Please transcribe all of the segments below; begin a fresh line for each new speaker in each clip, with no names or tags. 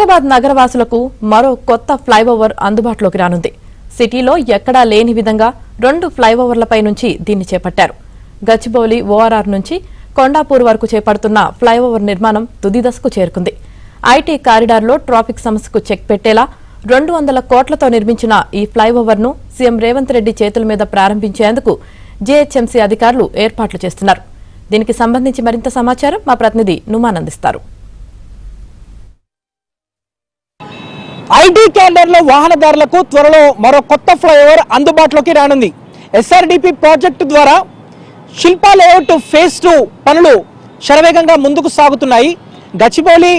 హైదరాబాద్ నగరవాసులకు మరో కొత్త ఫ్లైఓవర్ అందుబాటులోకి రానుంది. సిటీలో ఎక్కడా లేని విధంగా 2 ఫ్లైఓవర్లపై నుంచి దీన్ని చేపట్టారు. గచ్చిబౌలి ఓఆర్ఆర్ నుంచి కొండాపూర్ వరకు చేపడుతున్న ఫ్లైఓవర్ నిర్మాణం తుది దశకు చేరుకుంది. ఐటీ కారిడార్లో ట్రాఫిక్ సమస్యకు చెక్ పెట్టేలా 200 కోట్లతో నిర్మించిన ఈ ఫ్లైఓవర్ను సీఎం రేవంత్ రెడ్డి చేతుల మీద ప్రారంభించేందుకు జీహెచ్ఎంసీ అధికారులు ఏర్పాట్లు చేస్తున్నారు. దీనికి సంబంధించి మరింత సమాచారం మా ప్రతినిధి నుమాన్ అందిస్తారు.
ఐటీ క్యారిడార్లో వాహనదారులకు త్వరలో మరో కొత్త ఫ్లైఓవర్ అందుబాటులోకి రానుంది. ఎస్ఆర్డిపి ప్రాజెక్టు ద్వారా శిల్పా లేఅవుట్ ఫేజ్ 2 పనులు శరవేగంగా ముందుకు సాగుతున్నాయి. గచ్చిబౌలి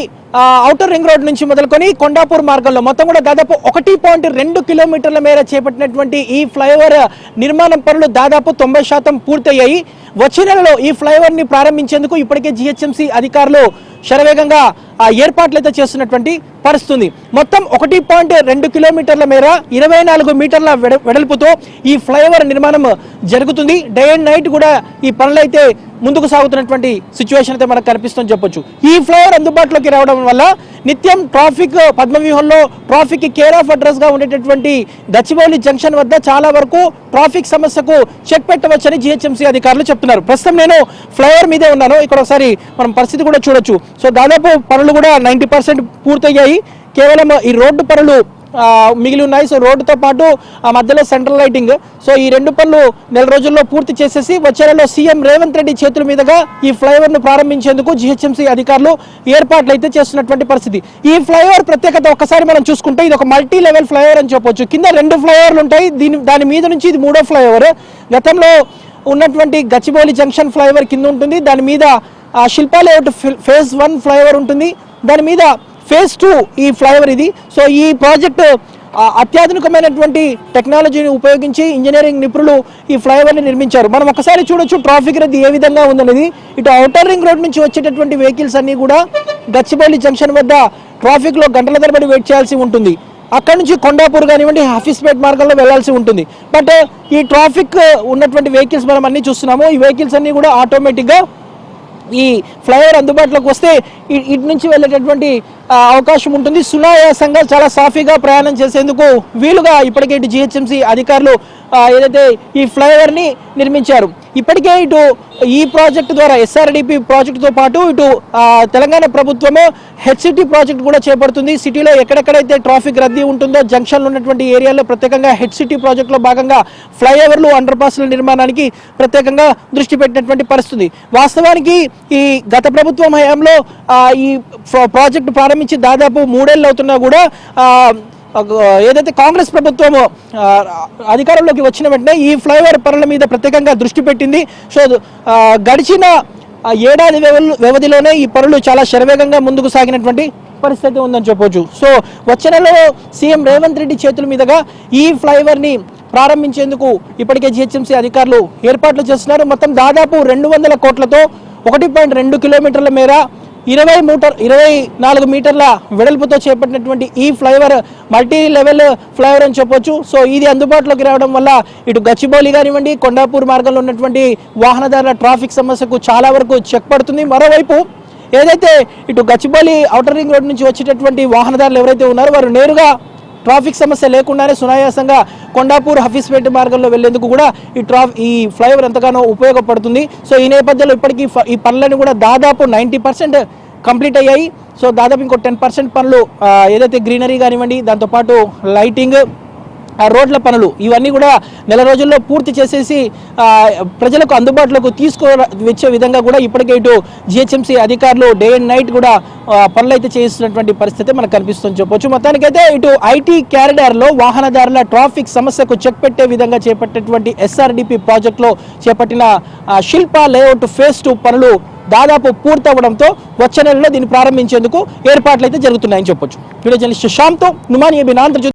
ఔటర్ రింగ్ రోడ్ నుంచి మొదలుకొని కొండాపూర్ మార్గంలో మొత్తం కూడా దాదాపు 1.2 కిలోమీటర్ల మేర చేపట్టినటువంటి ఈ ఫ్లైఓవర్ నిర్మాణం పనులు దాదాపు 90% పూర్తయ్యాయి. వచ్చే నెలలో ఈ ఫ్లైఓవర్ ని ప్రారంభించేందుకు ఇప్పటికే జీహెచ్ఎంసీ అధికారులు శరవేగంగా ఏర్పాట్లు అయితే చేస్తున్నటువంటి పరిస్థితి. మొత్తం 1.2 కిలోమీటర్ల మేర 24 మీటర్ల వెడల్పుతో ఈ ఫ్లైఓవర్ నిర్మాణం జరుగుతుంది. డే అండ్ నైట్ కూడా ఈ పనులు అయితే ముందుకు సాగుతున్నటువంటి సిచ్యువేషన్ అయితే మనకు కనిపిస్తుందని చెప్పొచ్చు. ఈ ఫ్లైఓవర్ అందుబాటులోకి రావడం వల్ల నిత్యం ట్రాఫిక్ పద్మవ్యూహంలో ట్రాఫిక్ కేర్ ఆఫ్ అడ్రస్ గా ఉండేటటువంటి గచ్చిబౌలి జంక్షన్ వద్ద చాలా వరకు ట్రాఫిక్ సమస్యకు చెక్ పెట్టవచ్చని జీహెచ్ఎంసీ అధికారులు చెప్తున్నారు. ప్రస్తుతం నేను ఫ్లైఓవర్ మీదే ఉన్నాను. ఇక్కడ ఒకసారి మనం పరిస్థితి కూడా చూడొచ్చు. సో దాదాపు పనులు కూడా 90% పూర్తయ్యాయి. కేవలం ఈ రోడ్డు పనులు మిగిలి ఉన్నాయి. సో రోడ్డుతో పాటు ఆ మధ్యలో సెంట్రల్ లైటింగ్, సో ఈ 2 పనులు నెల రోజుల్లో పూర్తి చేసేసి వచ్చే నెలలో సీఎం రేవంత్ రెడ్డి చేతుల మీదుగా ఈ ఫ్లైఓవర్ ను ప్రారంభించేందుకు జీహెచ్ఎంసీ అధికారులు ఏర్పాట్లు అయితే చేస్తున్నటువంటి పరిస్థితి. ఈ ఫ్లైఓవర్ ప్రత్యేకత ఒక్కసారి మనం చూసుకుంటే ఇది ఒక మల్టీ లెవెల్ ఫ్లైఓవర్ అని చెప్పొచ్చు. కింద 2 ఫ్లైఓవర్లు ఉంటాయి. దాని మీద నుంచి ఇది 3వ ఫ్లైఓవర్. గతంలో ఉన్నటువంటి గచ్చిబౌలి జంక్షన్ ఫ్లైఓవర్ కింద ఉంటుంది. దాని మీద శిల్పా లేఅవుట్ ఫేజ్ 1 ఫ్లైఓవర్ ఉంటుంది. దాని మీద ఫేజ్ 2 ఈ ఫ్లైఓవర్ ఇది. సో ఈ ప్రాజెక్టు అత్యాధునికమైనటువంటి టెక్నాలజీని ఉపయోగించి ఇంజనీరింగ్ నిపుణులు ఈ ఫ్లైఓవర్ని నిర్మించారు. మనం ఒకసారి చూడొచ్చు ట్రాఫిక్ రద్దీ ఏ విధంగా ఉందనేది. ఇటు ఔటర్ రింగ్ రోడ్ నుంచి వచ్చేటటువంటి వెహికల్స్ అన్ని కూడా గచ్చిబౌలి జంక్షన్ వద్ద ట్రాఫిక్లో గంటల తరబడి వెయిట్ చేయాల్సి ఉంటుంది. అక్కడ నుంచి కొండాపూర్ కానివ్వండి హఫీస్పేట్ మార్గంలో వెళ్లాల్సి ఉంటుంది. బట్ ఈ ట్రాఫిక్ ఉన్నటువంటి వెహికల్స్ మనం అన్ని చూస్తున్నాము. ఈ వెహికల్స్ అన్ని కూడా ఆటోమేటిక్గా ఈ ఫ్లైఓవర్ అందుబాటులోకి వస్తే ఇటు నుంచి వెళ్ళేటటువంటి అవకాశం ఉంటుంది. సునాయాసంగా చాలా సాఫీగా ప్రయాణం చేసేందుకు వీలుగా ఇప్పటికే ఇటు జీహెచ్ఎంసీ అధికారులు ఏదైతే ఈ ఫ్లైఓవర్ ని నిర్మించారు. ఇప్పటికే ఇటు ఈ ప్రాజెక్టు ద్వారా ఎస్ఆర్డిపి ప్రాజెక్టుతో పాటు ఇటు తెలంగాణ ప్రభుత్వము హెచ్సిటీ ప్రాజెక్ట్ కూడా చేపడుతుంది. సిటీలో ఎక్కడెక్కడైతే ట్రాఫిక్ రద్దీ ఉంటుందో జంక్షన్లో ఉన్నటువంటి ఏరియాలో ప్రత్యేకంగా హెచ్సిటీ ప్రాజెక్టులో భాగంగా ఫ్లైఓవర్లు అండర్ పాస్ల నిర్మాణానికి ప్రత్యేకంగా దృష్టి పెట్టినటువంటి పరిస్థితి. వాస్తవానికి ఈ గత ప్రభుత్వం హయాంలో ఈ ప్రాజెక్టు ప్రారంభించి దాదాపు 3 ఏళ్ళు అవుతున్నా కూడా ఏదైతే కాంగ్రెస్ ప్రభుత్వం అధికారంలోకి వచ్చిన వెంటనే ఈ ఫ్లైఓవర్ పనుల మీద ప్రత్యేకంగా దృష్టి పెట్టింది. సో గడిచిన ఏడాది వ్యవధిలోనే ఈ పనులు చాలా శరవేగంగా ముందుకు సాగినటువంటి పరిస్థితి ఉందని చెప్పొచ్చు. సో వచ్చే నెలలో సీఎం రేవంత్ రెడ్డి చేతుల మీదుగా ఈ ఫ్లైఓవర్ని ప్రారంభించేందుకు ఇప్పటికే జీహెచ్ఎంసీ అధికారులు ఏర్పాట్లు చేస్తున్నారు. మొత్తం దాదాపు 200 కోట్లతో 1.2 కిలోమీటర్ల మేర 24 మీటర్ల వెడల్పుతో చేపట్టినటువంటి ఈ ఫ్లైఓవర్ మల్టీ లెవెల్ ఫ్లైఓవర్ అని చెప్పొచ్చు. సో ఇది అందుబాటులోకి రావడం వల్ల ఇటు గచ్చిబౌలి కానివ్వండి కొండాపూర్ మార్గంలో ఉన్నటువంటి వాహనదారుల ట్రాఫిక్ సమస్యకు చాలా వరకు చెక్ పడుతుంది. మరోవైపు ఏదైతే ఇటు గచ్చిబౌలి ఔటర్ రింగ్ రోడ్ నుంచి వచ్చేటటువంటి వాహనదారులు ఎవరైతే ఉన్నారో వారు నేరుగా ట్రాఫిక్ సమస్య లేకుండానే సునాయాసంగా కొండాపూర్ హఫీస్పేట్ మార్గంలో వెళ్లేందుకు కూడా ఈ ఫ్లైఓవర్ ఎంతగానో ఉపయోగపడుతుంది. సో ఈ నేపథ్యంలో ఇప్పటికీ ఈ పనులను కూడా దాదాపు 90% కంప్లీట్ అయ్యాయి. సో దాదాపు ఇంకో 10% పనులు ఏదైతే గ్రీనరీ కానివ్వండి దాంతోపాటు లైటింగ్ రోడ్ల పనులు ఇవన్నీ కూడా నెల రోజుల్లో పూర్తి చేసేసి ప్రజలకు అందుబాటులోకి తీసుకువచ్చే విధంగా కూడా ఇప్పటికే ఇటు జిహెచ్ఎంసీ అధికారులు డే అండ్ నైట్ కూడా పనులు అయితే చేస్తున్నటువంటి పరిస్థితి మనకు కనిపిస్తుంది చెప్పొచ్చు. మొత్తానికైతే ఇటు ఐటీ క్యారిడార్లో వాహనదారుల ట్రాఫిక్ సమస్యకు చెక్ పెట్టే విధంగా చేపట్టేటువంటి ఎస్ఆర్డిపి ప్రాజెక్టులో చేపట్టిన శిల్పా లేఅవుట్ ఫేజ్ 2 పనులు దాదాపు పూర్తవడంతో వచ్చే నెలలో దీన్ని ప్రారంభించేందుకు ఏర్పాట్లు అయితే జరుగుతున్నాయని చెప్పొచ్చు. వీడియో జర్నలిస్ట్ శ్యామ్తో నుమాన్ ఏబీ.